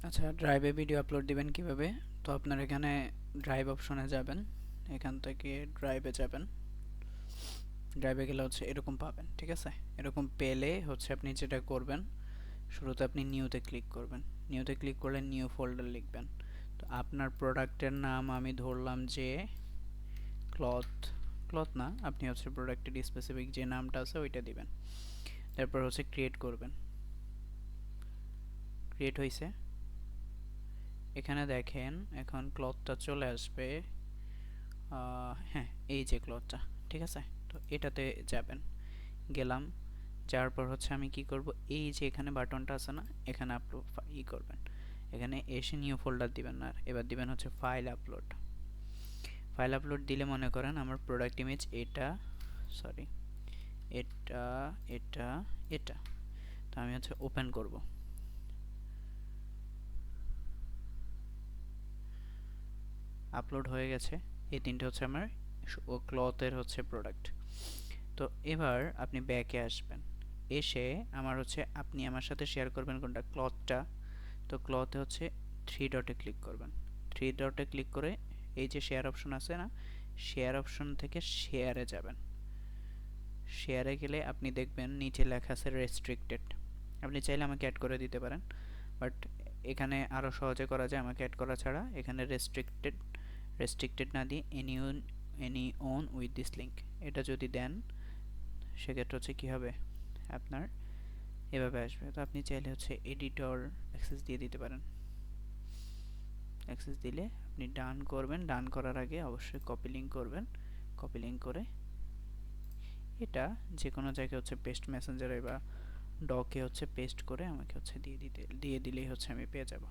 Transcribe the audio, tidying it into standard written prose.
আচ্ছা, ড্রাইভে video upload দিবেন কিভাবে? তো আপনার এখানে ড্রাইভ অপশনে যাবেন, এখান থেকে ড্রাইভে যাবেন। ড্রাইভে গেলে হচ্ছে এরকম পাবেন, ঠিক আছে? এরকম পেলে হচ্ছে আপনি যেটা করবেন, শুরুতে আপনি নিউতে ক্লিক করবেন। নিউতে ক্লিক করলে নিউ ফোল্ডার লিখবেন। তো আপনার প্রোডাক্টের নাম আমি ধরলাম যে ক্লথ। ক্লথ না, আপনি হচ্ছে প্রোডাক্টের স্পেসিফিক যে নামটা আছে ওইটা দিবেন। তারপর হচ্ছে ক্রিয়েট করবেন। ক্রিয়েট হয়েছে। এখানে দেখেন এখন ক্লথটা চলে আসবে। হ্যাঁ, এই যে ক্লথটা, ঠিক আছে? তো এটাতে যাবেন। গেলাম। যাওয়ার পর হচ্ছে আমি কি করব, এই যে এখানে বাটনটা আছে না, এখানে আপলোড করবেন। এখানে এসে নিউ ফোল্ডার দিবেন না, এবার দিবেন হচ্ছে ফাইল আপলোড। ফাইল আপলোড দিলে মনে করেন আমার প্রোডাক্ট ইমেজ এটা, সরি, এটা, এটা, এটা। তো আমি হচ্ছে ওপেন করব। আপলোড হয়ে গেছে। এই তিনটে হচ্ছে আমার ক্লথের হচ্ছে প্রোডাক্ট। তো এবার আপনি ব্যাকে আসবেন। এসে আমার হচ্ছে আপনি আমার সাথে শেয়ার করবেন কোনটা, ক্লথটা। তো ক্লথে হচ্ছে থ্রি ডটে ক্লিক করবেন। থ্রি ডটে ক্লিক করে এই যে শেয়ার অপশন আছে না, শেয়ার অপশন থেকে শেয়ারে যাবেন। শেয়ারে গেলে আপনি দেখবেন নিচে লেখা আছে রেস্ট্রিক্টেড। আপনি চাইলে আমাকে অ্যাড করে দিতে পারেন, বাট এখানে আরও সহজে করা যায় আমাকে অ্যাড করা ছাড়া। এখানে রেস্ট্রিক্টেড না দিয়ে any own with this link এটা যদি দেন, সেক্ষেত্রে হচ্ছে কী হবে, আপনার এভাবে আসবে। তো আপনি চাইলে হচ্ছে এডিটর অ্যাক্সেস দিয়ে দিতে পারেন। অ্যাক্সেস দিলে আপনি ডান করবেন। ডান করার আগে অবশ্যই কপি লিঙ্ক করবেন। কপি লিঙ্ক করে এটা যে কোনো জায়গায় হচ্ছে পেস্ট মেসেঞ্জারে বা ডকে হচ্ছে পেস্ট করে আমাকে হচ্ছে দিয়ে দিলেই হচ্ছে আমি পেয়ে যাব।